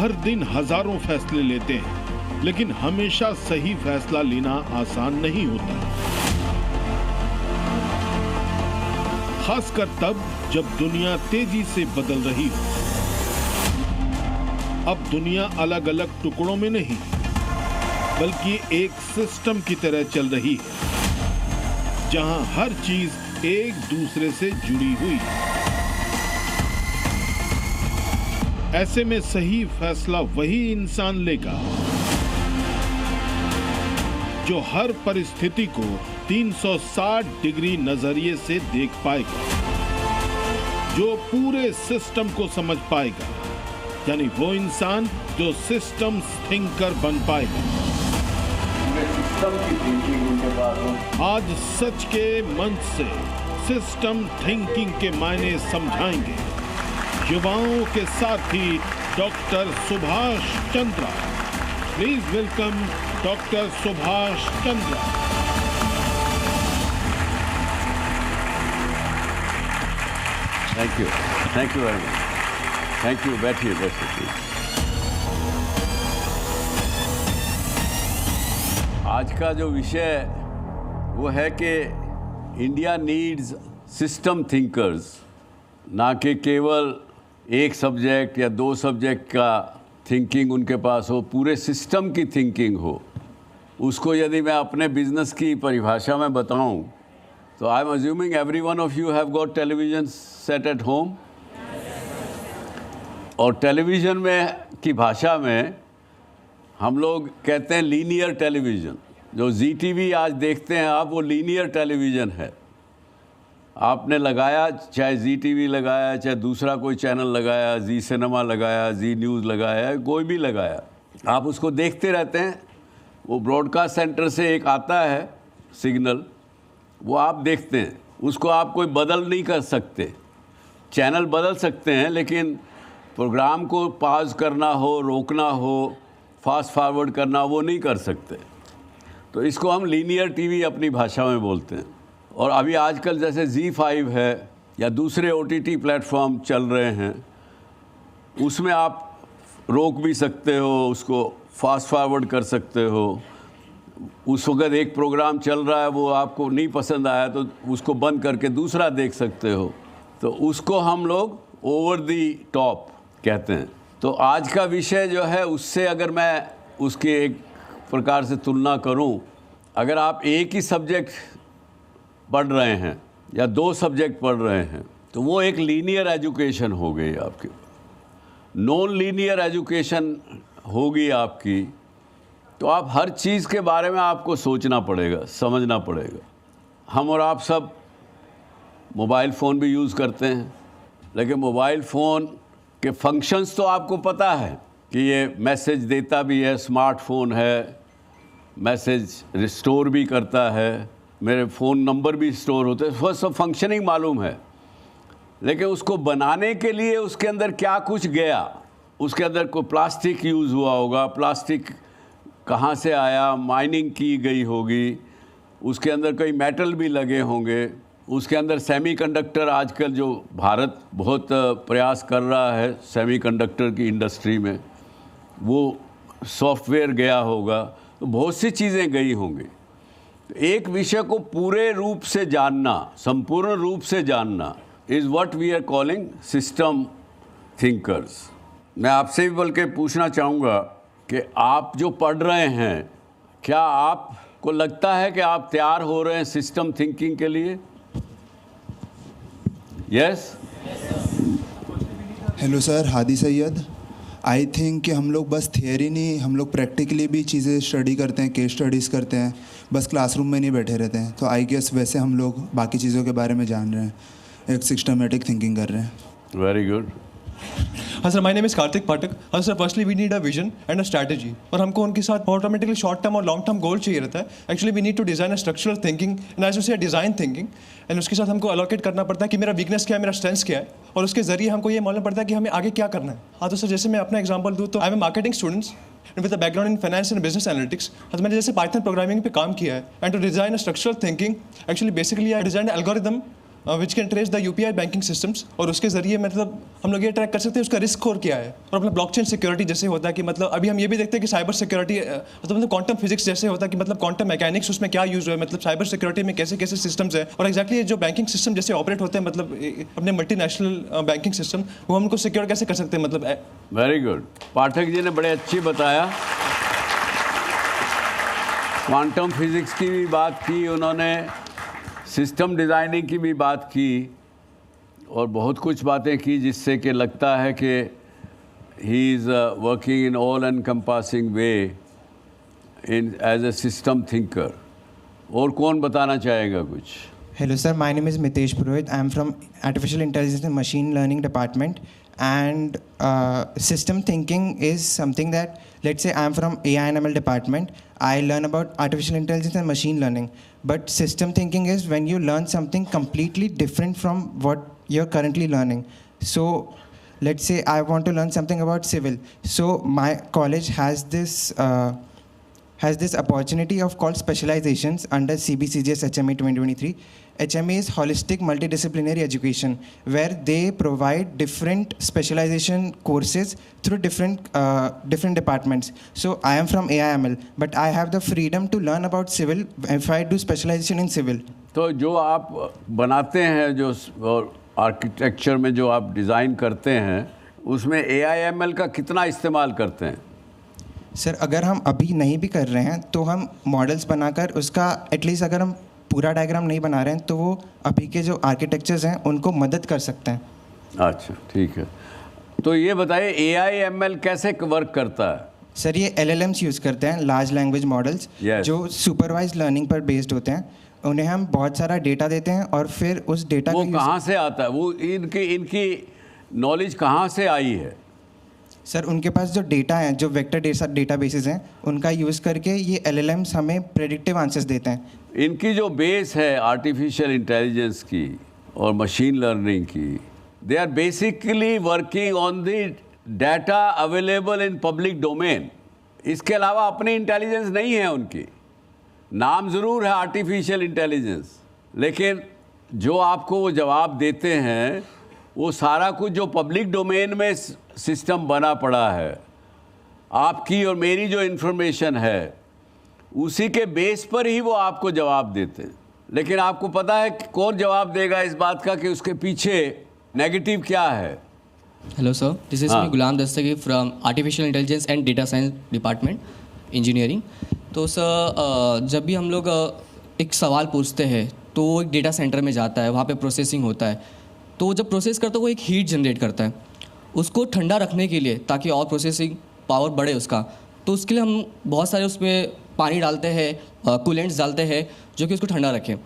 हर दिन हजारों फैसले लेते हैं, लेकिन हमेशा सही फैसला लेना आसान नहीं होता, खासकर तब जब दुनिया तेजी से बदल रही हो। अब दुनिया अलग अलग टुकड़ों में नहीं, बल्कि एक सिस्टम की तरह चल रही है, जहां हर चीज एक दूसरे से जुड़ी हुई है। ऐसे में सही फैसला वही इंसान लेगा जो हर परिस्थिति को 360 डिग्री नजरिए से देख पाएगा, जो पूरे सिस्टम को समझ पाएगा, यानी वो इंसान जो सिस्टम थिंकर बन पाएगा। आज सच के मंच से सिस्टम थिंकिंग के मायने समझाएंगे युवाओं के साथी doctor Subhash Chandra. Please welcome doctor Subhash Chandra. Thank you very much. Thank you. बैठिए बैठिए। आज का जो विषय वो है कि इंडिया नीड्स सिस्टम थिंकर्स, ना कि केवल एक सब्जेक्ट या दो सब्जेक्ट का थिंकिंग उनके पास हो, पूरे सिस्टम की थिंकिंग हो। उसको यदि मैं अपने बिजनेस की परिभाषा में बताऊं तो I am assuming every one of you have got television set at home, और टेलीविज़न में की भाषा में हम लोग कहते हैं लीनियर टेलीविज़न। जो जी टीवी आज देखते हैं आप, वो लीनियर टेलीविज़न है। आपने लगाया, चाहे जी टीवी लगाया, चाहे दूसरा कोई चैनल लगाया, जी सिनेमा लगाया, जी न्यूज़ लगाया, कोई भी लगाया, आप उसको देखते रहते हैं। वो ब्रॉडकास्ट सेंटर से एक आता है सिग्नल, वो आप देखते हैं। उसको आप कोई बदल नहीं कर सकते। चैनल बदल सकते हैं, लेकिन प्रोग्राम को पॉज करना हो, रोकना हो, फास्ट फॉरवर्ड करना, वो नहीं कर सकते। तो इसको हम लीनियर टीवी अपनी भाषा में बोलते हैं। और अभी आजकल जैसे Z5 है या दूसरे OTT प्लेटफॉर्म चल रहे हैं, उसमें आप रोक भी सकते हो, उसको फास्ट फॉरवर्ड कर सकते हो। उस वक्त एक प्रोग्राम चल रहा है, वो आपको नहीं पसंद आया तो उसको बंद करके दूसरा देख सकते हो। तो उसको हम लोग ओवर दी टॉप कहते हैं। तो आज का विषय जो है, उससे अगर मैं उसकी एक प्रकार से तुलना करूं, अगर आप एक ही सब्जेक्ट पढ़ रहे हैं या दो सब्जेक्ट पढ़ रहे हैं, तो वो एक लीनियर एजुकेशन हो गई आपकी। नॉन लीनियर एजुकेशन होगी आपकी, तो आप हर चीज़ के बारे में आपको सोचना पड़ेगा, समझना पड़ेगा। हम और आप सब मोबाइल फ़ोन भी यूज़ करते हैं, लेकिन मोबाइल फ़ोन के फंक्शंस तो आपको पता है कि ये मैसेज देता भी है, स्मार्टफोन है, मैसेज रिस्टोर भी करता है, मेरे फ़ोन नंबर भी स्टोर होते हैं, वो सब फंक्शनिंग मालूम है। लेकिन उसको बनाने के लिए उसके अंदर क्या कुछ गया, उसके अंदर कोई प्लास्टिक यूज़ हुआ होगा, प्लास्टिक कहाँ से आया, माइनिंग की गई होगी, उसके अंदर कई मेटल भी लगे होंगे, उसके अंदर सेमीकंडक्टर, आजकल जो भारत बहुत प्रयास कर रहा है सेमीकंडक्टर की इंडस्ट्री में, वो सॉफ्टवेयर गया होगा, तो बहुत सी चीज़ें गई होंगी। तो एक विषय को पूरे रूप से जानना, संपूर्ण रूप से जानना is what we are calling system thinkers. मैं आपसे भी बल्कि पूछना चाहूँगा कि आप जो पढ़ रहे हैं, क्या आपको लगता है कि आप तैयार हो रहे हैं सिस्टम थिंकिंग के लिए? Yes. Hello sir, Hadi Syed. I think कि हम लोग बस थियरी नहीं, हम लोग प्रैक्टिकली भी चीज़ें स्टडी करते हैं, केस स्टडीज़ करते हैं, बस क्लासरूम में नहीं बैठे रहते हैं। तो आई गेस वैसे हम लोग बाकी चीज़ों के बारे में जान रहे हैं, एक सिस्टमेटिक थिंकिंग कर रहे हैं। Very good. हाँ sir, my name is Kartik Pathak. हाँ sir, firstly we need a vision and a strategy, और हमको उनके साथ ऑटोमेटिकली शॉर्ट टर्म और लॉन्ग टर्म गोल चाहिए रहता है। Actually we need to design a structural thinking and as से डिज़ाइन थिंकिंग, एंड उसके साथ हमको अलोकेट करना पड़ता है कि मेरा वीकनेस क्या है, मेरा स्ट्रेंथ क्या है, और उसके जरिए हमको ये मालूम पड़ता है कि हमें आगे क्या करना है। हाँ तो सर, जैसे मैं अपना एग्जाम्पल दूँ तो I am marketing students with a background in finance and business analytics. तो मैंने जैसे पाइथन प्रोग्रामिंग पे काम किया है, and to design a structural thinking actually basically I design algorithm which can trace the UPI banking systems, और उसके ज़रिए मतलब हम लोग ये ट्रैक कर सकते हैं उसका रिस्क स्कोर क्या है। और अपना ब्लॉकचेन सिक्योरिटी जैसे होता है कि मतलब अभी हम ये भी देखते हैं कि साइबर सिक्योरिटी मतलब क्वांटम फिजिक्स जैसे होता है कि मतलब क्वांटम मैकेनिक्स उसमें क्या यूज़ हुआ है, मतलब साइबर सिक्योरिटी में कैसे कैसे सिस्टम्स है, और एक्जैक्टली जो बैंकिंग सिस्टम जैसे ऑपरेट होते हैं मतलब अपने मल्टीनेशनल बैंकिंग सिस्टम, वो हम उनको सिक्योर कैसे कर सकते हैं मतलब। वेरी गुड, पाठक जी ने बड़े अच्छी बताया। क्वांटम फिजिक्स की भी बात की उन्होंने, सिस्टम डिज़ाइनिंग की भी बात की, और बहुत कुछ बातें की जिससे कि लगता है कि he is working in all encompassing way in as a system thinker. और कौन बताना चाहेगा कुछ? Hello sir, my name is Mitesh Purohit. I am from Artificial Intelligence and Machine Learning Department, and system thinking is something that, let's say I am from AI and ML department, I learn about artificial intelligence and machine learning, but system thinking is when you learn something completely different from what you're currently learning. So let's say I want to learn something about civil, so my college has this opportunity of called specializations under CBCGS HME 2023. HME is Holistic Multidisciplinary Education, where they provide different specialization courses through different departments. So I am from AIML, but I have the freedom to learn about civil if I do specialization in civil. तो जो आप बनाते हैं, जो architecture में जो आप design करते हैं, उसमें AIML का कितना इस्तेमाल करते हैं? सर अगर हम अभी नहीं भी कर रहे हैं तो हम मॉडल्स बनाकर उसका एटलीस्ट अगर हम पूरा डायग्राम नहीं बना रहे हैं तो वो अभी के जो आर्किटेक्चर्स हैं उनको मदद कर सकते हैं। अच्छा, ठीक है। तो ये बताइए AIML कैसे वर्क करता है? सर ये LLMs यूज़ करते हैं, लार्ज लैंग्वेज मॉडल्स, जो सुपरवाइज लर्निंग पर बेस्ड होते हैं। उन्हें हम बहुत सारा डेटा देते हैं और फिर उस डेटा वो कहाँ से आता है? वो इनकी नॉलेज कहाँ से आई है? सर उनके पास जो डेटा है, जो वेक्टर डेटाबेसेस हैं, उनका यूज़ करके ये LLMs हमें प्रेडिक्टिव आंसर्स देते हैं। इनकी जो बेस है आर्टिफिशियल इंटेलिजेंस की और मशीन लर्निंग की, they are basically working on the data available in public domain. इसके अलावा अपनी इंटेलिजेंस नहीं है उनकी। नाम ज़रूर है आर्टिफिशियल इंटेलिजेंस, लेकिन जो आपको वो जवाब देते हैं वो सारा कुछ जो पब्लिक डोमेन में सिस्टम बना पड़ा है, आपकी और मेरी जो इन्फॉर्मेशन है उसी के बेस पर ही वो आपको जवाब देते हैं। लेकिन आपको पता है कि कौन जवाब देगा इस बात का कि उसके पीछे नेगेटिव क्या है? Hello sir, this is me Ghulam Dastagir from artificial intelligence and data science department engineering. तो सर जब भी हम लोग एक सवाल पूछते हैं तो वो एक डेटा सेंटर में जाता है, वहाँ पे प्रोसेसिंग होता है। तो जब प्रोसेस करता है वो एक हीट जनरेट करता है, उसको ठंडा रखने के लिए ताकि और प्रोसेसिंग पावर बढ़े उसका, तो उसके लिए हम बहुत सारे उसमें पानी डालते हैं, कूलेंट्स डालते हैं जो कि उसको ठंडा रखें।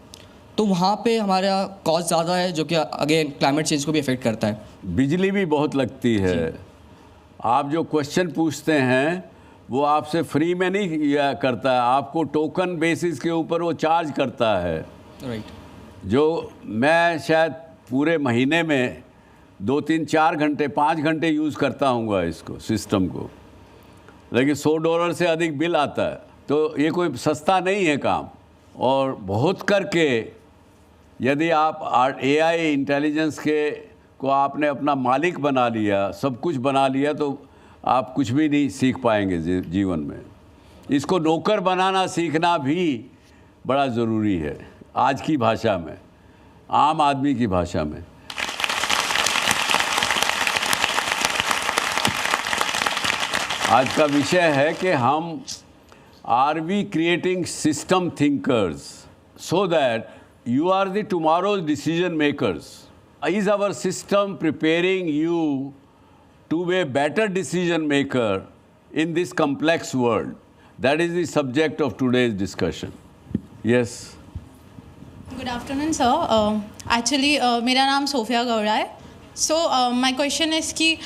तो वहाँ पे हमारा कॉस्ट ज़्यादा है जो कि अगेन क्लाइमेट चेंज को भी अफेक्ट करता है। बिजली भी बहुत लगती है। आप जो क्वेश्चन पूछते हैं वो आपसे फ्री में नहीं करता है, आपको टोकन बेसिस के ऊपर वो चार्ज करता है। राइट। जो मैं शायद पूरे महीने में 2, 3, 4 घंटे 5 घंटे यूज़ करता हूँगा इसको, सिस्टम को, लेकिन $100 से अधिक बिल आता है। तो ये कोई सस्ता नहीं है काम। और बहुत करके यदि आप AI इंटेलिजेंस को आपने अपना मालिक बना लिया, सब कुछ बना लिया, तो आप कुछ भी नहीं सीख पाएंगे जीवन में। इसको नौकर बनाना सीखना भी बड़ा ज़रूरी है आज की भाषा में, आम आदमी की भाषा में। आज का विषय है कि हम are we creating system thinkers so that you are the tomorrow's decision makers. Is our system preparing you to be a better decision maker in this complex world? That is the subject of today's discussion. Yes. Good afternoon, sir. Actually, मेरा नाम Sophia Gowda है. So my question is कि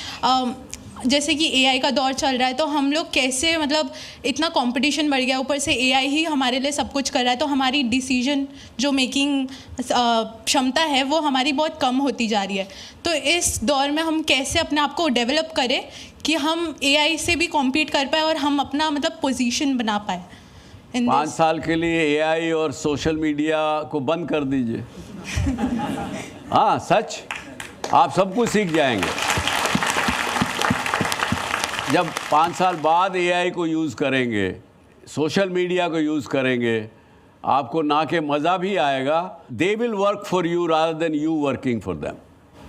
जैसे कि AI का दौर चल रहा है, तो हम लोग कैसे, मतलब इतना कंपटीशन बढ़ गया, ऊपर से AI ही हमारे लिए सब कुछ कर रहा है, तो हमारी डिसीजन जो मेकिंग क्षमता है वो हमारी बहुत कम होती जा रही है। तो इस दौर में हम कैसे अपने आप को डेवलप करें कि हम AI से भी कॉम्पीट कर पाए और हम अपना मतलब पोजीशन बना पाए। 5 साल के लिए AI और सोशल मीडिया को बंद कर दीजिए। हाँ सच, आप सब कुछ सीख जाएंगे। जब 5 साल बाद एआई को यूज़ करेंगे, सोशल मीडिया को यूज़ करेंगे, आपको ना के मज़ा भी आएगा। They will work for you rather than you working for them.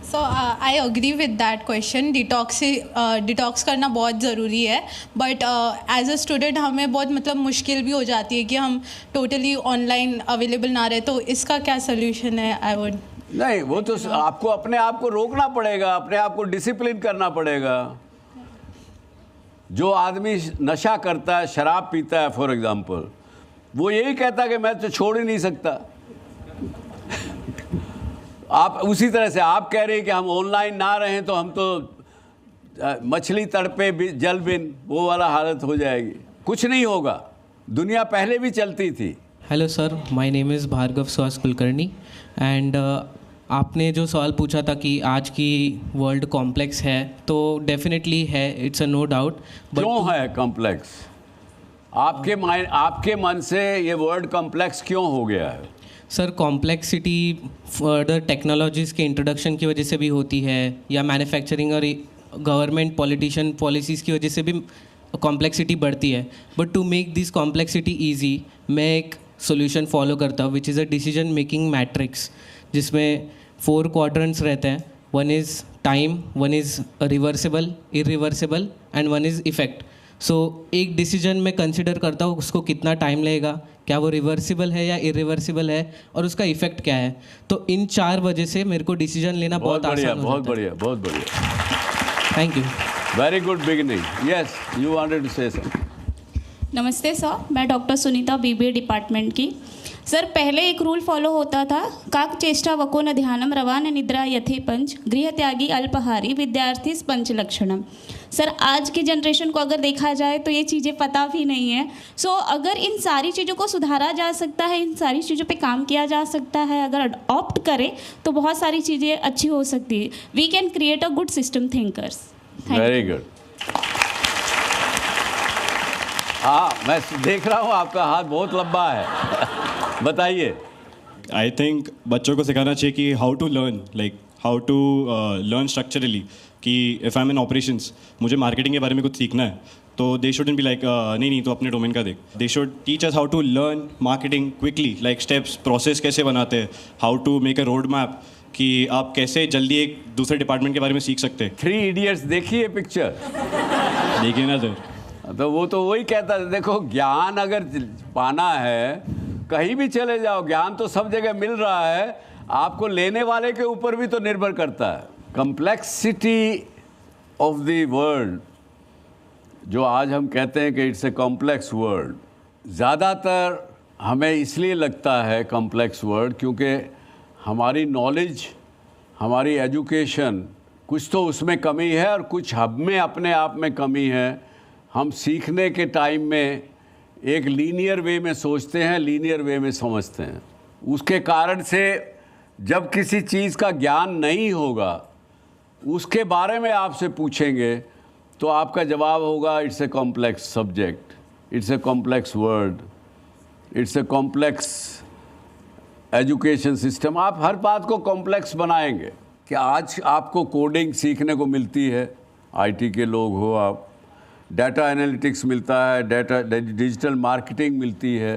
So I agree with that question. Detox करना बहुत ज़रूरी है, बट एज अ स्टूडेंट हमें बहुत मतलब मुश्किल भी हो जाती है कि हम टोटली ऑनलाइन अवेलेबल ना रहे, तो इसका क्या सोल्यूशन है? आई वुड नहीं, वो तो आपको अपने आप को रोकना पड़ेगा, अपने आप को डिसिप्लिन करना पड़ेगा। जो आदमी नशा करता है, शराब पीता है फॉर एग्जांपल, वो यही कहता है कि मैं तो छोड़ ही नहीं सकता। आप उसी तरह से आप कह रहे हैं कि हम ऑनलाइन ना रहें तो हम तो मछली तड़पे जल बिन, वो वाला हालत हो जाएगी। कुछ नहीं होगा, दुनिया पहले भी चलती थी। Hello sir, my name is Bhargav Suhas Kulkarni and आपने जो सवाल पूछा था कि आज की वर्ल्ड कॉम्प्लेक्स है, तो डेफिनेटली है, इट्स अ नो डाउट। क्यों है कॉम्प्लेक्स? आपके मन से ये वर्ल्ड कॉम्प्लेक्स क्यों हो गया है? सर, कॉम्प्लेक्सिटी फर्दर टेक्नोलॉजीज़ के इंट्रोडक्शन की वजह से भी होती है, या मैन्युफैक्चरिंग और गवर्नमेंट पॉलिटिशियन पॉलिसीज़ की वजह से भी कॉम्प्लेक्सिटी बढ़ती है। But to make this complexity easy, मैं एक सोल्यूशन फॉलो करता हूँ which is a decision making matrix, जिसमें 4 क्वाड्रेंट्स रहते हैं। 1 is time, 1 is reversible, irreversible and 1 is effect. So एक डिसीजन में कंसिडर करता हूँ उसको कितना टाइम लगेगा, क्या वो रिवर्सिबल है या इरिवर्सिबल है, और उसका इफ़ेक्ट क्या है। तो इन 4 वजह से मेरे को डिसीजन लेना बहुत आसान हो जाता है। बहुत बढ़िया, बहुत बढ़िया। Thank you. Very good beginning. Yes, you wanted to say something. नमस्ते सर, मैं डॉक्टर सुनीता, बीबीए डिपार्टमेंट की। सर, पहले एक रूल फॉलो होता था, काक चेष्टा वको न ध्यानम रवान निद्रा यथे पंच, गृह त्यागी अल्पहारी विद्यार्थी पंच लक्षणम। सर, आज की जनरेशन को अगर देखा जाए तो ये चीज़ें पता भी नहीं है। सो अगर इन सारी चीज़ों को सुधारा जा सकता है, इन सारी चीज़ों पे काम किया जा सकता है, अगर अडॉप्ट करें तो बहुत सारी चीज़ें अच्छी हो सकती है। We can create a good system thinkers. Very good. हाँ, मैं देख रहा हूँ आपका हाथ बहुत लंबा है। बताइए। आई थिंक बच्चों को सिखाना चाहिए कि how to learn, like how to learn structurally, कि if I am in operations, मुझे मार्केटिंग के बारे में कुछ सीखना है, तो दे शुडंट बी लाइक नहीं तो अपने डोमेन का देख। They should teach us how to learn marketing quickly, like steps, process कैसे बनाते हैं, how to make a road map, कि आप कैसे जल्दी एक दूसरे डिपार्टमेंट के बारे में सीख सकते हैं। 3 इडियट्स देखिए पिक्चर? देखिए ना सर। तो वो तो वही कहता है, देखो ज्ञान अगर पाना है कहीं भी चले जाओ, ज्ञान तो सब जगह मिल रहा है, आपको लेने वाले के ऊपर भी तो निर्भर करता है। कॉम्प्लेक्सिटी ऑफ द वर्ल्ड, जो आज हम कहते हैं कि इट्स ए कॉम्प्लेक्स वर्ल्ड, ज़्यादातर हमें इसलिए लगता है कॉम्प्लेक्स वर्ल्ड क्योंकि हमारी नॉलेज, हमारी एजुकेशन, कुछ तो उसमें कमी है और कुछ हम में अपने आप में कमी है। हम सीखने के टाइम में एक लीनियर वे में सोचते हैं, लीनियर वे में समझते हैं। उसके कारण से जब किसी चीज़ का ज्ञान नहीं होगा, उसके बारे में आपसे पूछेंगे तो आपका जवाब होगा it's a complex subject, it's a complex word, it's a complex education system. आप हर बात को कॉम्प्लेक्स बनाएंगे कि आज आपको कोडिंग सीखने को मिलती है, आईटी के लोग हो आप, डाटा एनालिटिक्स मिलता है, डिजिटल मार्केटिंग मिलती है।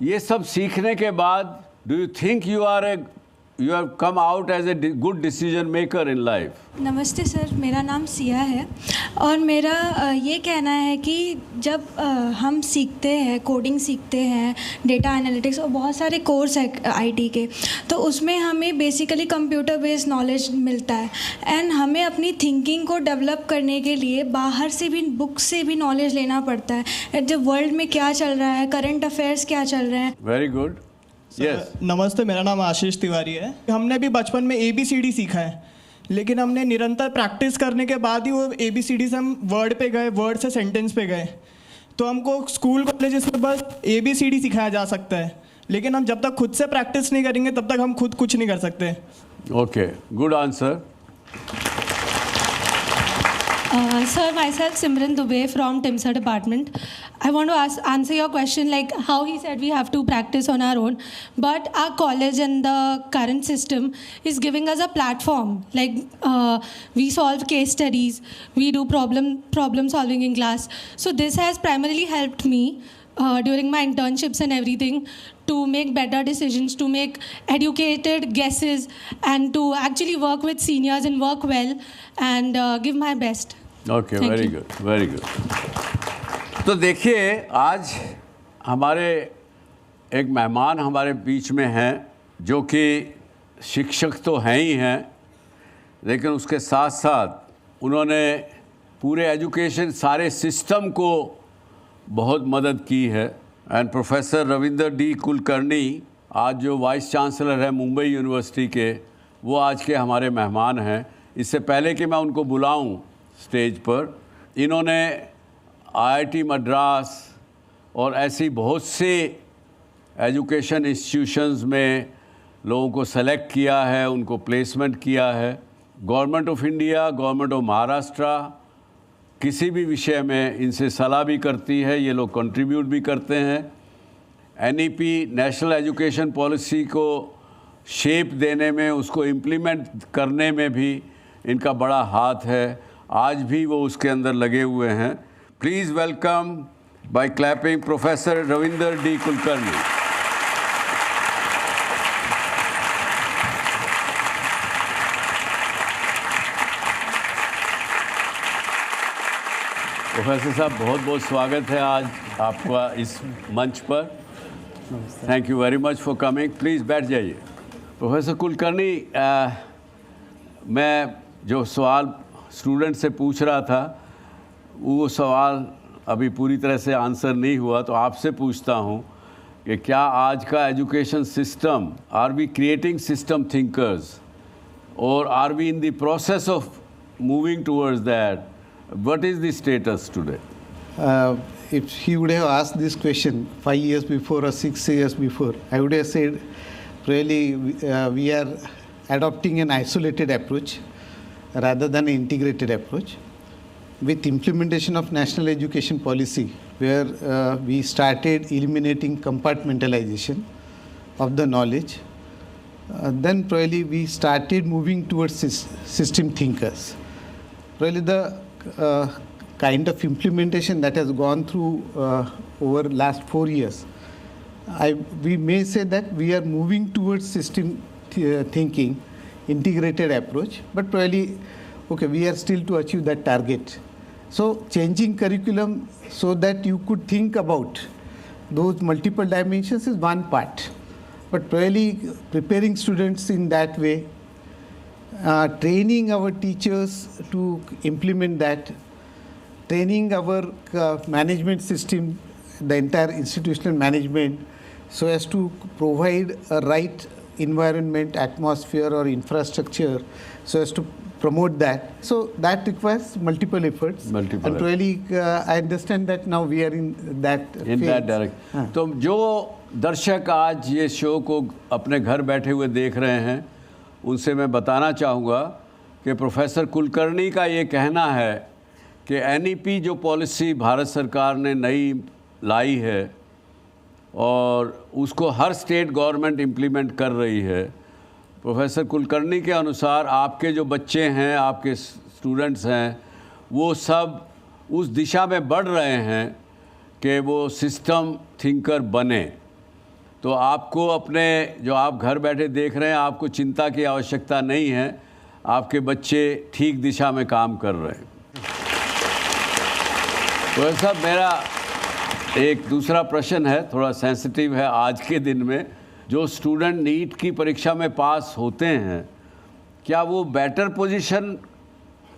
ये सब सीखने के बाद do you think you have come out as a good decision maker in life? नमस्ते सर, मेरा नाम सिया है और मेरा ये कहना है कि जब हम सीखते हैं, कोडिंग सीखते हैं, डेटा एनालिटिक्स और बहुत सारे कोर्स है आईटी के, तो उसमें हमें बेसिकली कंप्यूटर बेस्ड नॉलेज मिलता है एंड हमें अपनी थिंकिंग को डेवलप करने के लिए बाहर से भी, बुक से भी नॉलेज लेना पड़ता है, जब वर्ल्ड में क्या चल रहा है, करंट अफेयर्स क्या चल रहे हैं। Very good. यस, नमस्ते, मेरा नाम आशीष तिवारी है। हमने भी बचपन में ABCD सीखा है, लेकिन हमने निरंतर प्रैक्टिस करने के बाद ही वो ABCD से हम वर्ड पे गए, वर्ड से सेंटेंस पे गए। तो हमको स्कूल कॉलेजेस में बस ABCD सिखाया जा सकता है, लेकिन हम जब तक खुद से प्रैक्टिस नहीं करेंगे तब तक हम खुद कुछ नहीं कर सकते। Okay, good answer. Sir, myself Simran Dubey from TIMSA department. I want to answer your question like how he said we have to practice on our own, but our college and the current system is giving us a platform. Like we solve case studies, we do problem solving in class. So this has primarily helped me during my internships and everything to make better decisions, to make educated guesses, and to actually work with seniors and work well and give my best. Okay, very good, very good. तो देखिए आज हमारे एक मेहमान हमारे बीच में हैं जो कि शिक्षक तो हैं ही हैं, लेकिन उसके साथ साथ उन्होंने पूरे एजुकेशन सारे सिस्टम को बहुत मदद की है। And professor Ravinder D Kulkarni आज जो वाइस चांसलर है मुंबई यूनिवर्सिटी के, वो आज के हमारे मेहमान हैं। इससे पहले कि मैं उनको बुलाऊं स्टेज पर, इन्होंने आईआईटी मद्रास और ऐसी बहुत से एजुकेशन इंस्टीट्यूशंस में लोगों को सेलेक्ट किया है, उनको प्लेसमेंट किया है। Government of India, government of Maharashtra किसी भी विषय में इनसे सलाह भी करती है, ये लोग कंट्रीब्यूट भी करते हैं। एनईपी नेशनल एजुकेशन पॉलिसी को शेप देने में, उसको इम्प्लीमेंट करने में भी इनका बड़ा हाथ है। आज भी वो उसके अंदर लगे हुए हैं। Please welcome by clapping professor Ravinder D Kulkarni. Professor साहब बहुत बहुत स्वागत है आज आपका इस मंच पर। Thank you very much for coming. Please बैठ जाइए। प्रोफेसर कुलकर्णी, मैं जो सवाल स्टूडेंट से पूछ रहा था वो सवाल अभी पूरी तरह से आंसर नहीं हुआ, तो आपसे पूछता हूँ कि क्या आज का education system, are we creating system thinkers और are we in the process of moving towards that? What is the status today? If he would have asked this question 5 years before or 6 years before, I would have said really we are adopting an isolated approach rather than an integrated approach. With implementation of national education policy, where we started eliminating compartmentalization of the knowledge, then probably we started moving towards system thinkers. Really the kind of implementation that has gone through over last 4 years, we may say that we are moving towards system thinking, integrated approach, but probably, okay, we are still to achieve that target. So changing curriculum so that you could think about those multiple dimensions is one part, but probably preparing students in that way, training our teachers to implement that, training our management system, the entire institutional management, so as to provide a right environment, atmosphere or infrastructure, so as to promote that. So that requires multiple efforts. And really, I understand that now we are in that phase. that direction. तो जो दर्शक आज ये show को अपने घर बैठे हुए देख रहे हैं, उनसे मैं बताना चाहूँगा कि प्रोफेसर कुलकर्णी का ये कहना है कि एनईपी जो पॉलिसी भारत सरकार ने नई लाई है और उसको हर स्टेट गवर्नमेंट इम्प्लीमेंट कर रही है, प्रोफेसर कुलकर्णी के अनुसार आपके जो बच्चे हैं, आपके स्टूडेंट्स हैं, वो सब उस दिशा में बढ़ रहे हैं कि वो सिस्टम थिंकर बने। तो आपको अपने, जो आप घर बैठे देख रहे हैं, आपको चिंता की आवश्यकता नहीं है, आपके बच्चे ठीक दिशा में काम कर रहे हैं। तो ऐसा मेरा एक दूसरा प्रश्न है, थोड़ा सेंसिटिव है आज के दिन में। जो स्टूडेंट नीट की परीक्षा में पास होते हैं, क्या वो बेटर पोजीशन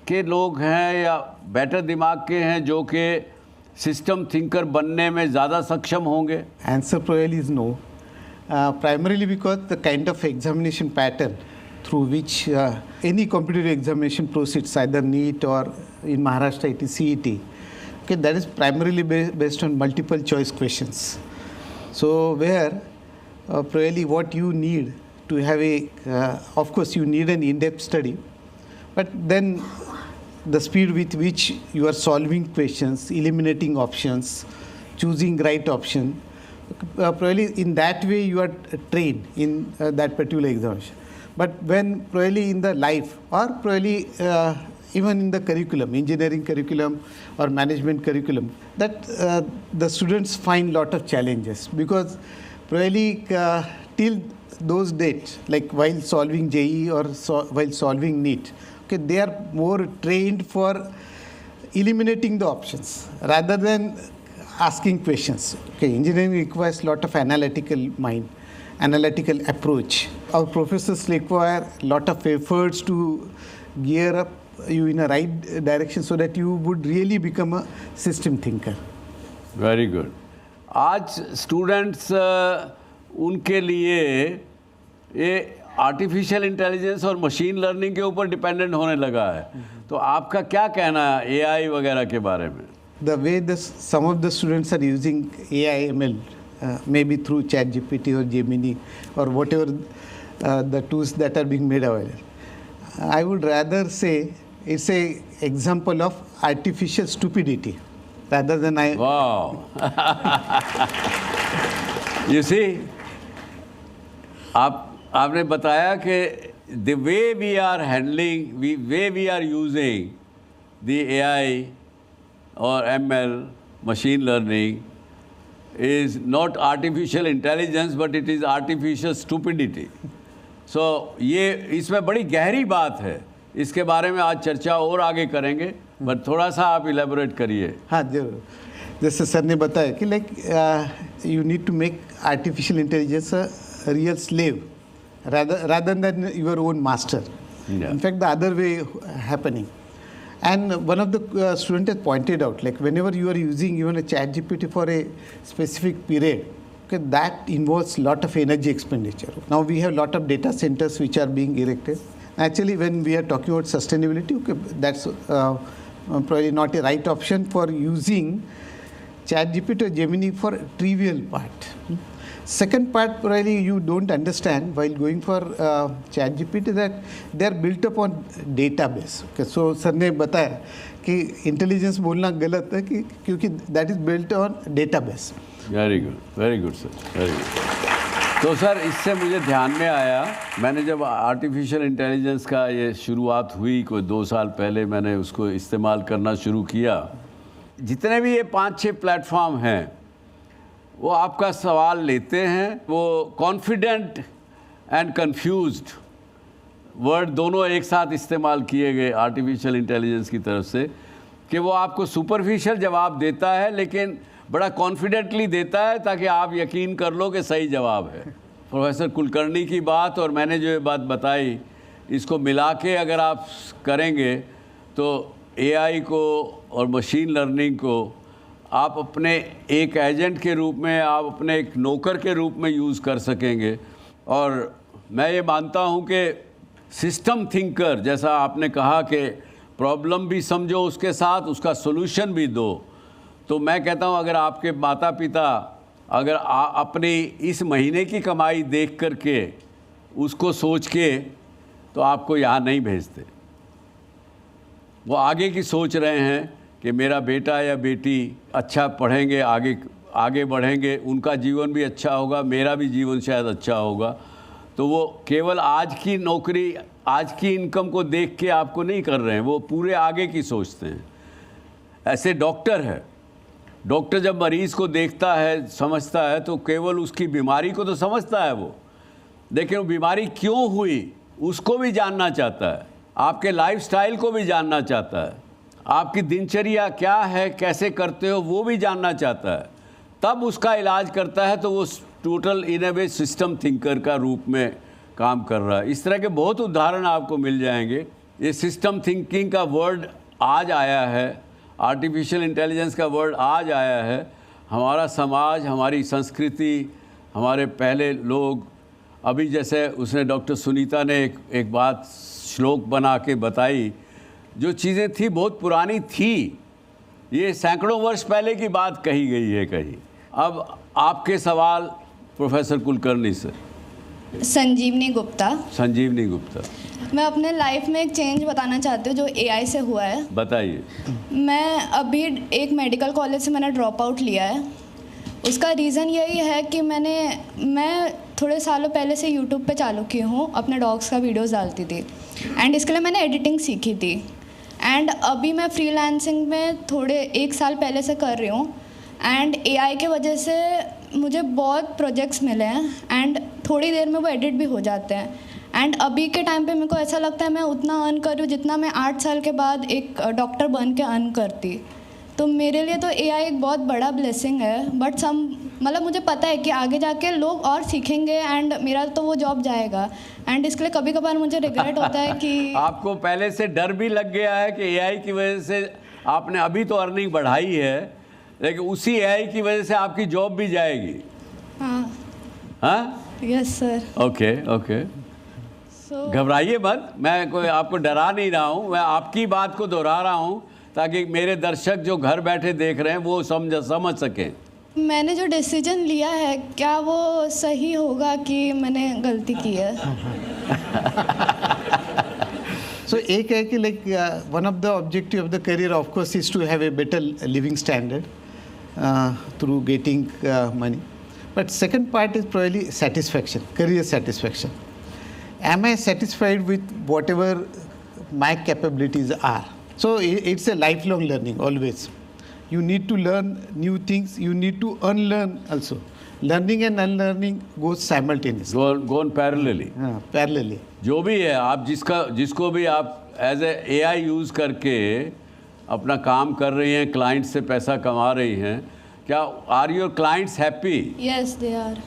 के लोग हैं या बेटर दिमाग के हैं जो कि सिस्टम थिंकर बनने में ज़्यादा सक्षम होंगे? Answer probably is no. Primarily because the kind of examination pattern through which any competitive examination proceeds, either NEET or in Maharashtra it is CET, okay, that is primarily based on multiple choice questions. So where probably what you need to have a, of course you need an in-depth study, but then the speed with which you are solving questions, eliminating options, choosing right option. Probably in that way you are trained in that particular examination. But when probably in the life or probably even in the curriculum, engineering curriculum or management curriculum, that the students find lot of challenges, because probably till those dates, like while solving JEE or while solving NEET, okay, they are more trained for eliminating the options rather than asking questions. Okay, engineering requires lot of analytical mind, analytical approach. Our professors require lot of efforts to gear up you in a right direction so that you would really become a system thinker. Very good. आज students उनके लिए ये artificial intelligence और machine learning के ऊपर dependent होने लगा है, तो आपका क्या कहना है एआई वगैरह के बारे में? The way some of the students are using AI ML, maybe through ChatGPT or Gemini or whatever the tools that are being made available, I would rather say it's a example of artificial stupidity rather than I. Wow. You see, आपने बताया कि the way we are handling, way we are using the AI or ML, machine learning, is not artificial intelligence, but it is artificial stupidity. So ये इसमें बड़ी गहरी बात है, इसके बारे में आज चर्चा और आगे करेंगे, बट थोड़ा सा आप इलेबोरेट करिए। हाँ जरूर, जैसे सर ने बताया कि like you need to make artificial intelligence a real slave rather than your own master. Yeah. In fact, the other way happening. And one of the students has pointed out, like whenever you are using even a ChatGPT for a specific period, okay, that involves lot of energy expenditure. Now we have lot of data centers which are being erected. Actually, when we are talking about sustainability, okay, that's probably not a right option for using ChatGPT or Gemini for trivial part. Second part, probably you don't understand while going for ChatGPT that they are built upon database. Okay, so sir ने बताया कि intelligence बोलना गलत है कि क्योंकि that is built on database. Very good sir, very good. तो sir इससे मुझे ध्यान में आया, मैंने जब आर्टिफिशियल इंटेलिजेंस का ये शुरुआत हुई कोई 2 साल पहले मैंने उसको इस्तेमाल करना शुरू किया, जितने भी ये 5-6 प्लेटफॉर्म हैं वो आपका सवाल लेते हैं, वो कॉन्फिडेंट एंड कंफ्यूज्ड वर्ड दोनों एक साथ इस्तेमाल किए गए आर्टिफिशियल इंटेलिजेंस की तरफ से कि वो आपको सुपरफिशियल जवाब देता है लेकिन बड़ा कॉन्फिडेंटली देता है ताकि आप यकीन कर लो कि सही जवाब है। प्रोफेसर कुलकर्णी की बात और मैंने जो ये बात बताई, इसको मिला के अगर आप करेंगे तो एआई को और मशीन लर्निंग को आप अपने एक एजेंट के रूप में, आप अपने एक नौकर के रूप में यूज़ कर सकेंगे। और मैं ये मानता हूँ कि सिस्टम थिंकर, जैसा आपने कहा कि प्रॉब्लम भी समझो उसके साथ उसका सॉल्यूशन भी दो, तो मैं कहता हूँ अगर आपके माता पिता अगर अपनी इस महीने की कमाई देख करके उसको सोच के तो आपको यहाँ नहीं भेजते, वो आगे की सोच रहे हैं कि मेरा बेटा या बेटी अच्छा पढ़ेंगे, आगे बढ़ेंगे, उनका जीवन भी अच्छा होगा, मेरा भी जीवन शायद अच्छा होगा, तो वो केवल आज की नौकरी, आज की इनकम को देख के आपको नहीं कर रहे हैं, वो पूरे आगे की सोचते हैं। ऐसे डॉक्टर है, डॉक्टर जब मरीज़ को देखता है, समझता है, तो केवल उसकी बीमारी को तो समझता है वो, लेकिन वो बीमारी क्यों हुई उसको भी जानना चाहता है, आपके लाइफस्टाइल को भी जानना चाहता है, आपकी दिनचर्या क्या है, कैसे करते हो वो भी जानना चाहता है, तब उसका इलाज करता है। तो वो टोटल इन ए वे सिस्टम थिंकर का रूप में काम कर रहा है। इस तरह के बहुत उदाहरण आपको मिल जाएंगे। ये सिस्टम थिंकिंग का वर्ड आज आया है, आर्टिफिशियल इंटेलिजेंस का वर्ड आज आया है। हमारा समाज, हमारी संस्कृति, हमारे पहले लोग, अभी जैसे उसने डॉक्टर सुनीता ने एक बात श्लोक बना के बताई, जो चीज़ें थी बहुत पुरानी थी, ये सैकड़ों वर्ष पहले की बात कही गई है कहीं। अब आपके सवाल प्रोफेसर कुलकर्णी सर। संजीवनी गुप्ता। संजीवनी गुप्ता, मैं अपने लाइफ में एक चेंज बताना चाहती हूँ जो एआई से हुआ है। बताइए। मैं अभी एक मेडिकल कॉलेज से मैंने ड्रॉप आउट लिया है। उसका रीज़न यही है कि मैं थोड़े सालों पहले से यूट्यूब पे चालू की हूँ, अपने डॉग्स का वीडियोस डालती थी एंड इसके लिए मैंने एडिटिंग सीखी थी एंड अभी मैं फ्रीलांसिंग में थोड़े 1 साल पहले से कर रही हूँ एंड एआई के वजह से मुझे बहुत प्रोजेक्ट्स मिले हैं एंड थोड़ी देर में वो एडिट भी हो जाते हैं एंड अभी के टाइम पे मेरे को ऐसा लगता है मैं उतना अर्न कर रही हूँ जितना मैं 8 साल के बाद एक डॉक्टर बन के अर्न करती। तो मेरे लिए तो एआई एक बहुत बड़ा ब्लेसिंग है, बट मतलब मुझे पता है कि आगे जाके लोग और सीखेंगे एंड मेरा तो वो जॉब जाएगा एंड इसके लिए कभी कभार मुझे रिग्रेट होता है कि आपको पहले से डर भी लग गया है कि एआई की वजह से आपने अभी तो अर्निंग बढ़ाई है लेकिन उसी एआई की वजह से आपकी जॉब भी जाएगी। हाँ यस सर। ओके ओके, घबराइए मत, मैं कोई आपको डरा नहीं रहा हूँ, मैं आपकी बात को दोहरा रहा हूँ ताकि मेरे दर्शक जो घर बैठे देख रहे हैं वो समझ सकें। मैंने जो डिसीजन लिया है क्या वो सही होगा कि मैंने गलती की है? So एक है कि like one of the objective of the career of course is to have a better living standard through getting money, but second part is probably satisfaction, career satisfaction. Am I satisfied with whatever my capabilities are? So it's a lifelong learning always. You need to learn new things, you need to unlearn also. Learning and unlearning goes simultaneously. Go on parallelly. Parallelly. जो भी है आप जिसको भी आप as a AI use करके अपना काम कर रही हैं, क्लाइंट से पैसा कमा रही हैं, क्या are your clients happy? Yes they are.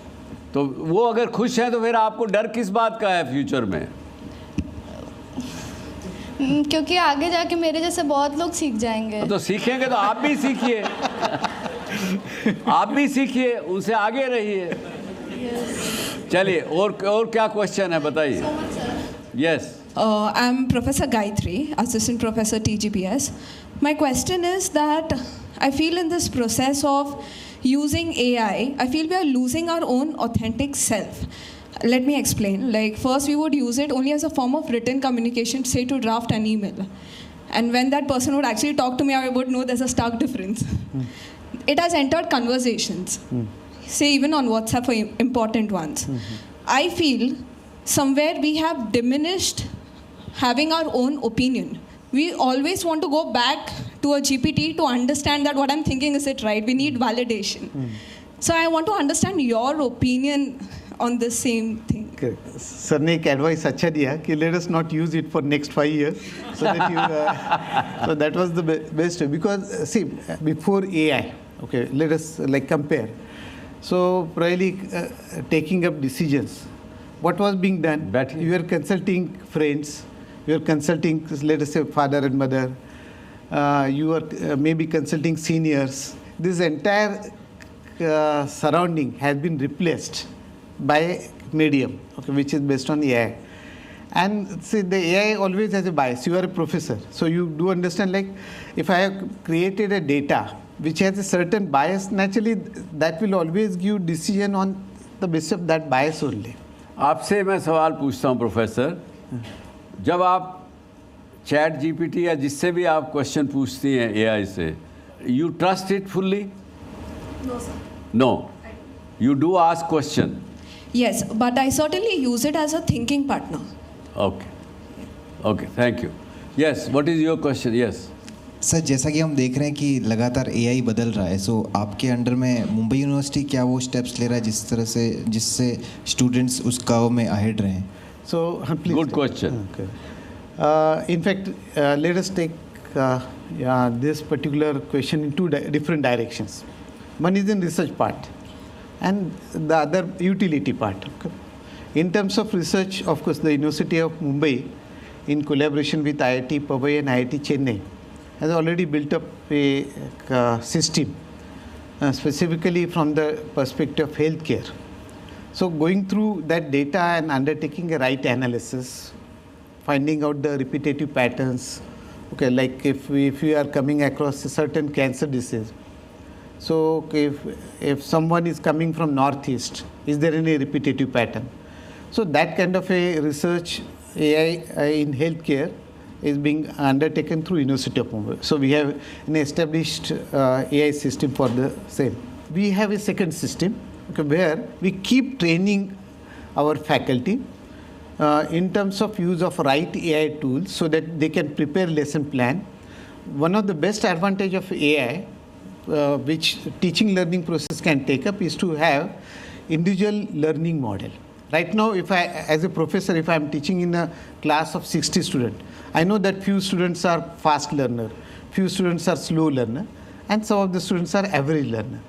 तो वो अगर खुश हैं तो फिर आपको डर किस बात का है फ्यूचर में? क्योंकि आगे जाके मेरे जैसे बहुत लोग सीख जाएंगे। तो सीखेंगे तो आप भी सीखिए, आप भी सीखिए, उनसे आगे रहिए। चलिए और क्या क्वेश्चन है बताइए। Yes. I'm Professor Gayatri, Assistant Professor TGPS. My question is that I feel in this process of using AI, I feel we are losing our own authentic self. Let me explain. Like first we would use it only as a form of written communication, say to draft an email. And when that person would actually talk to me, I would know there's a stark difference. It has entered conversations, say even on WhatsApp for important ones. I feel somewhere we have diminished having our own opinion. We always want to go back to a GPT to understand that what I'm thinking, is it right? We need validation. So I want to understand your opinion on the same thing. Sir ने एक advice अच्छा दिया कि let us not use it for next 5 years. So that you, so that was the best way, because see before AI, okay, let us like compare. So probably taking up decisions, what was being done? You were consulting friends, you were consulting, let us say, father and mother. You were maybe consulting seniors. This entire surrounding has been replaced by medium, okay, which is based on AI. And see, the AI always has a bias. You are a professor, so you do understand, like if I have created a data which has a certain bias, naturally that will always give decision on the basis of that bias only. आपसे मैं सवाल पूछता हूँ professor, जब आप chat GPT या जिससे भी आप क्वेश्चन पूछती हैं एआई से, you trust it fully? No, sir. No. You do ask question. Yes, but I certainly use it as a thinking partner. Okay. Okay, thank you. Yes, what is your question? Yes. Sir जैसा कि हम देख रहे हैं कि लगातार AI बदल रहा है, सो आपके अंडर में मुंबई यूनिवर्सिटी क्या वो स्टेप्स ले रहा है जिस तरह से जिससे स्टूडेंट्स उस गाँव में अहेड रहें? So please. Good question. Okay. In fact, let us take this particular question in two different directions. One is in research part, and the other utility part. Okay. In terms of research, of course, the University of Mumbai, in collaboration with IIT Powai and IIT Chennai, has already built up a system, specifically from the perspective of healthcare. So going through that data and undertaking a right analysis, finding out the repetitive patterns, okay, like if we are coming across a certain cancer disease, so if someone is coming from northeast, is there any repetitive pattern? So that kind of a research AI in healthcare is being undertaken through University of Mumbai. So we have an established AI system for the same. We have a second system, okay, where we keep training our faculty in terms of use of right AI tools so that they can prepare lesson plan. One of the best advantage of AI, which teaching learning process can take up, is to have individual learning model. Right now, if I, as a professor, if I am teaching in a class of 60 students, I know that few students are fast learner, few students are slow learner, and some of the students are average learner.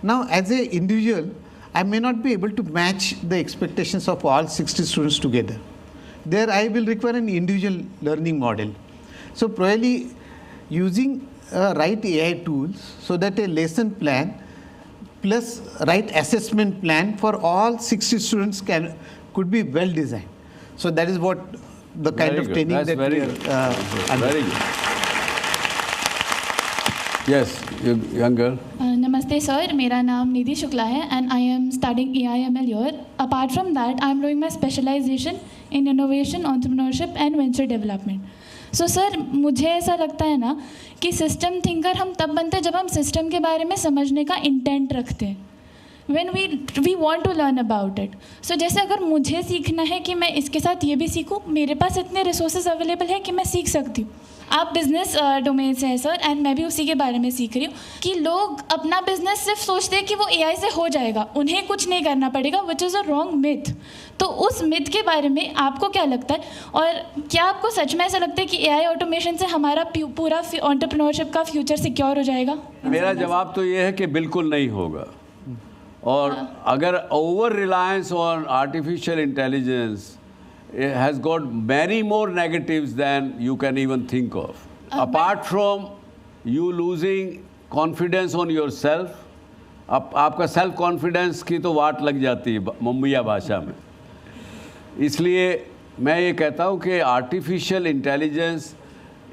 Now, as an individual, I may not be able to match the expectations of all 60 students together. There, I will require an individual learning model. So, probably using right AI tools so that a lesson plan plus right assessment plan for all 60 students could be well designed. So that is what the kind of training that we are very good. Yes, young girl. Namaste sir, मेरा नाम निधि शुक्ला है and I am studying AI/ML here. Apart from that, I am doing my specialization in innovation, entrepreneurship and venture development. So sir, मुझे ऐसा लगता है ना कि system thinker हम तब बनते हैं जब हम सिस्टम के बारे में समझने का इंटेंट रखते हैं. When we want to learn about it. So जैसे अगर मुझे सीखना है कि मैं इसके साथ ये भी सीखूं, मेरे पास इतने रिसोर्सेज अवेलेबल है कि मैं सीख सकती हूँ. आप बिजनेस डोमेन से है सर एंड मैं भी उसी के बारे में सीख रही हूँ कि लोग अपना बिजनेस सिर्फ सोचते हैं कि वो AI से हो जाएगा, उन्हें कुछ नहीं करना पड़ेगा, विच इज़ अ रॉन्ग मिथ. तो उस मिथ के बारे में आपको क्या लगता है और क्या आपको सच में ऐसा लगता है कि AI ऑटोमेशन से हमारा पूरा एंटरप्रेन्योरशिप का फ्यूचर सिक्योर हो जाएगा? मेरा जवाब तो ये है कि बिल्कुल नहीं होगा. और अगर over reliance on artificial intelligence has got many more negatives than you can even think of. Apart from you losing confidence on yourself, आपका सेल्फ कॉन्फिडेंस की तो वाट लग जाती है मुंबईया भाषा में. इसलिए मैं ये कहता हूँ कि आर्टिफिशियल इंटेलिजेंस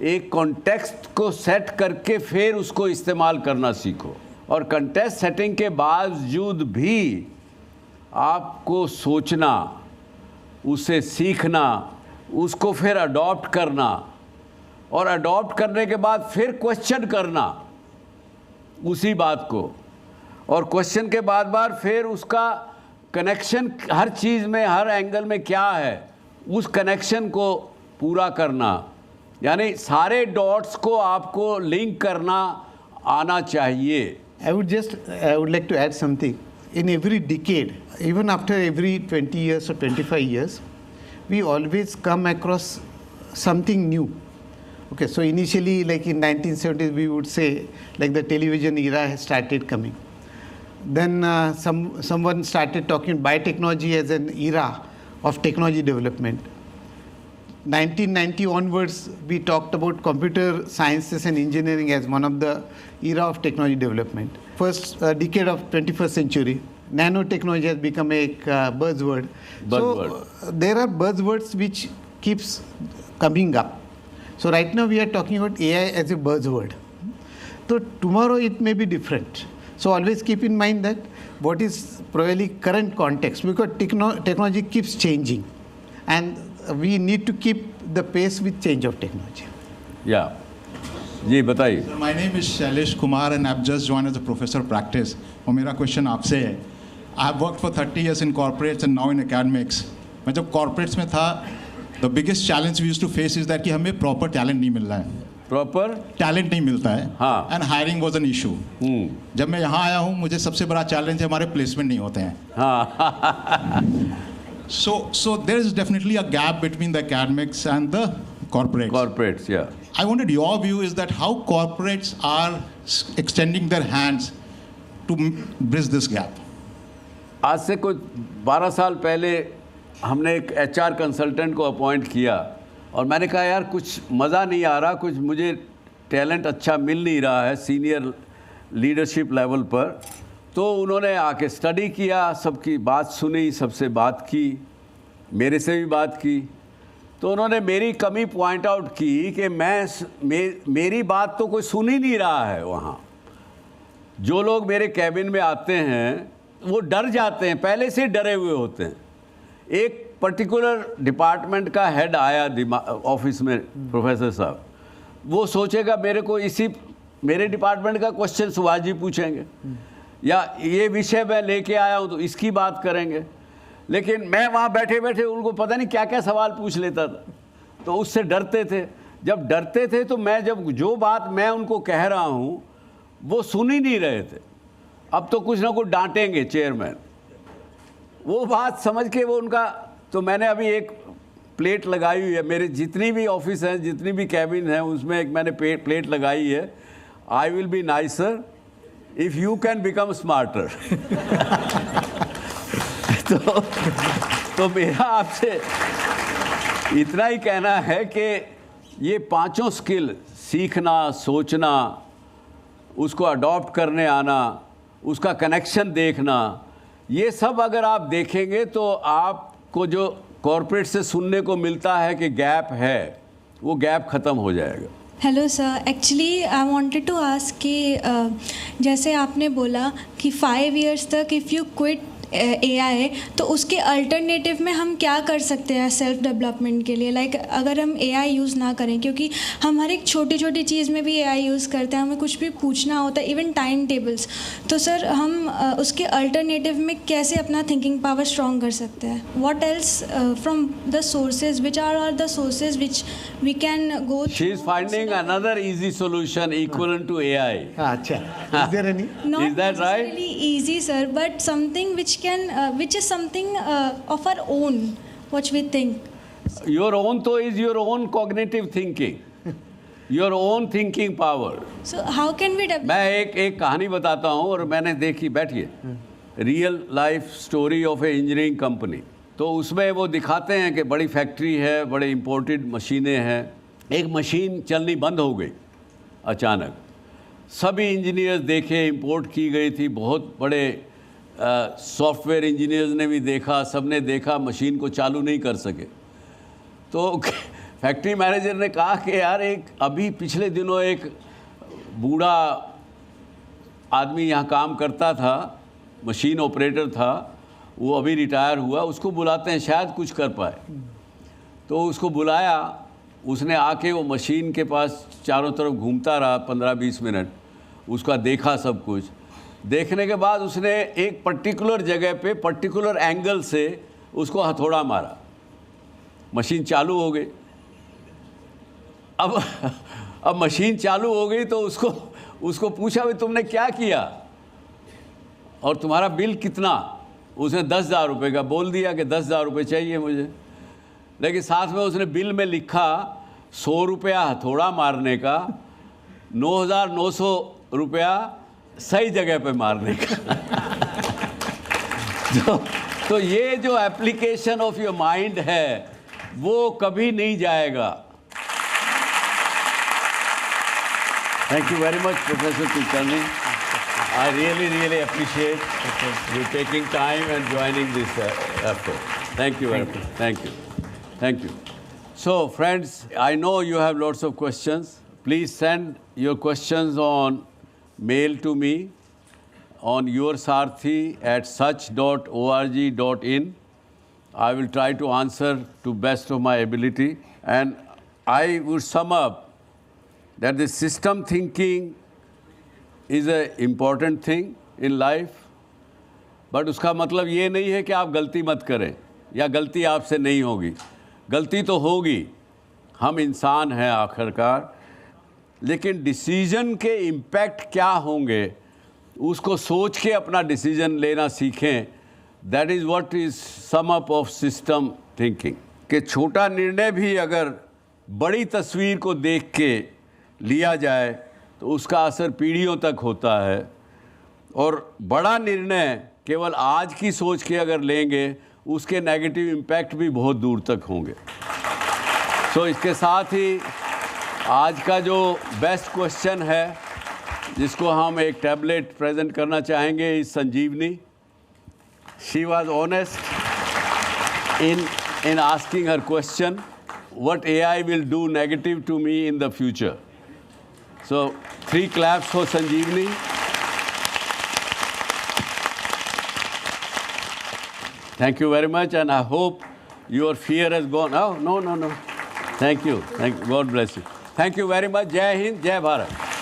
एक कॉन्टेक्स्ट को सेट करके फिर उसको इस्तेमाल करना सीखो. और कॉन्टेक्स्ट सेटिंग के बावजूद भी आपको सोचना, उसे सीखना, उसको फिर अडॉप्ट करना और अडॉप्ट करने के बाद फिर क्वेश्चन करना उसी बात को, और क्वेश्चन के बाद बार फिर उसका कनेक्शन हर चीज़ में, हर एंगल में क्या है, उस कनेक्शन को पूरा करना. यानी सारे डॉट्स को आपको लिंक करना आना चाहिए. I would like to add something. In every decade, even after every 20 years or 25 years, we always come across something new. Okay, so initially, like in 1970s, we would say, like the television era has started coming. Then someone started talking biotechnology as an era of technology development. 1990 onwards, we talked about computer sciences and engineering as one of the era of technology development. First decade of 21st century, nanotechnology has become a buzzword. So there are buzzwords which keeps coming up. So right now we are talking about AI as a buzzword. So tomorrow it may be different. So always keep in mind that what is probably current context, because technology keeps changing and we need to keep the pace with change of technology. Yeah. जी बताइए. My name is Shailesh Kumar and I've just joined as a professor of practice. और मेरा question आपसे है. I've worked for 30 years in corporates and now in academics. मैं जब corporates में था, the biggest challenge we used to face is that कि हमें proper talent नहीं मिल रहा है. Proper talent नहीं मिलता है. हाँ. And hiring was an issue. जब मैं यहाँ आया हूँ, मुझे सबसे बड़ा challenge है हमारे placement नहीं होते हैं. हाँ. So there is definitely a gap between the academics and the corporates. Corporates, yeah. I wanted your view is that how corporates are extending their hands to bridge this gap. आज से कुछ 12 साल पहले हमने एक HR कंसल्टेंट को appoint किया और मैंने कहा यार कुछ मज़ा नहीं आ रहा, कुछ मुझे टैलेंट अच्छा मिल नहीं रहा है सीनियर लीडरशिप लेवल पर. तो उन्होंने आके स्टडी किया, सबकी बात सुनी, सबसे बात की, मेरे से भी बात की. तो उन्होंने मेरी कमी पॉइंट आउट की कि मेरी बात तो कोई सुन ही नहीं रहा है. वहाँ जो लोग मेरे कैबिन में आते हैं वो डर जाते हैं, पहले से डरे हुए होते हैं. एक पर्टिकुलर डिपार्टमेंट का हेड आया ऑफिस में, प्रोफेसर साहब, वो सोचेगा मेरे डिपार्टमेंट का क्वेश्चन सुभाष जी पूछेंगे, या ये विषय मैं लेके आया हूँ तो इसकी बात करेंगे। लेकिन मैं वहाँ बैठे बैठे उनको पता नहीं क्या क्या सवाल पूछ लेता था, तो उससे डरते थे। जब डरते थे तो मैं जो बात मैं उनको कह रहा हूँ वो सुन ही नहीं रहे थे। अब तो कुछ ना कुछ डांटेंगे चेयरमैन, वो बात समझ के वो उनका। तो मैंने अभी एक प्लेट लगाई हुई है, मेरे जितनी भी ऑफिस हैं, जितनी भी कैबिन हैं, उसमें एक मैंने प्लेट लगाई है, I will be nicer if you can become smarter. तो मेरा आपसे इतना ही कहना है कि ये पांचों स्किल, सीखना, सोचना, उसको अडॉप्ट करने आना, उसका कनेक्शन देखना, ये सब अगर आप देखेंगे तो आपको जो कॉर्पोरेट से सुनने को मिलता है कि गैप है, वो गैप ख़त्म हो जाएगा। Hello sir, actually I wanted to ask कि जैसे आपने बोला कि 5 इयर्स तक इफ़ यू क्विट AI, तो उसके अल्टरनेटिव में हम क्या कर सकते हैं सेल्फ डेवलपमेंट के लिए? लाइक अगर हम AI यूज़ ना करें, क्योंकि हम हर एक छोटी छोटी चीज़ में भी AI यूज़ करते हैं, हमें कुछ भी पूछना होता है, इवन टाइम टेबल्स, तो सर हम उसके अल्टरनेटिव में कैसे अपना थिंकिंग पावर स्ट्रॉन्ग कर सकते हैं? What else from the sources, which are the sources which we can go? She is finding another easy solution equivalent to AI. अच्छा, is there any? Is that right? Not really easy, sir, but something which is something of our own, what we think. Your own तो is your own cognitive thinking, your own thinking power. So how can we develop? मैं एक कहानी बताता हूँ, और मैंने देखी, बैठिए, real life story of A engineering company. तो उसमें वो दिखाते हैं कि बड़ी फैक्ट्री है, बड़े इम्पोर्टेड मशीनें हैं। एक मशीन चलनी बंद हो गई अचानक। सभी इंजीनियर्स देखे, इंपोर्ट की गई थी, बहुत बड़े सॉफ्टवेयर इंजीनियर्स ने भी देखा, सब ने देखा, मशीन को चालू नहीं कर सके। तो फैक्ट्री मैनेजर ने कहा कि यार, अभी पिछले दिनों एक बूढ़ा आदमी यहाँ काम करता था, मशीन ऑपरेटर था, वो अभी रिटायर हुआ, उसको बुलाते हैं, शायद कुछ कर पाए। तो उसको बुलाया, उसने आके वो मशीन के पास चारों तरफ घूमता रहा 15-20 मिनट, उसका देखा सब कुछ। देखने के बाद उसने एक पर्टिकुलर जगह पे पर्टिकुलर एंगल से उसको हथौड़ा मारा, मशीन चालू हो गई। अब मशीन चालू हो गई तो उसको पूछा, भाई तुमने क्या किया और तुम्हारा बिल कितना? उसने 10,000 रुपये का बोल दिया कि 10,000 रुपये चाहिए मुझे। लेकिन साथ में उसने बिल में लिखा 100 रुपया हथौड़ा मारने का, 9,900 रुपया सही जगह पे मारने का। तो ये जो एप्लीकेशन ऑफ योर माइंड है वो कभी नहीं जाएगा। Thank you very much professor Kulkarni. I really appreciate you taking time and joining this effort. Thank you very much. Thank you. So friends, I know you have lots of questions. Please send your questions on mail to me on yoursarthi@such.org.in. I will try to answer to best of my ability. And I would sum up that the system thinking is an important thing in life. But उसका मतलब ये नहीं है कि आप गलती मत करें या गलती आपसे नहीं होगी। गलती तो होगी, हम इंसान हैं आखिरकार, लेकिन डिसीजन के इम्पैक्ट क्या होंगे उसको सोच के अपना डिसीजन लेना सीखें। That is what is sum up of system thinking. कि छोटा निर्णय भी अगर बड़ी तस्वीर को देख के लिया जाए तो उसका असर पीढ़ियों तक होता है, और बड़ा निर्णय केवल आज की सोच के अगर लेंगे उसके नेगेटिव इम्पैक्ट भी बहुत दूर तक होंगे। सो इसके साथ ही आज का जो बेस्ट क्वेश्चन है जिसको हम एक टैबलेट प्रेजेंट करना चाहेंगे इस Sanjeevani. She was honest in asking her question what AI will do negative to me in the future. So 3 claps for Sanjeevani. Thank you very much, and I hope Your fear has gone. Oh, no. Thank you. God bless you. Thank you very much. Jai Hind, Jai Bharat.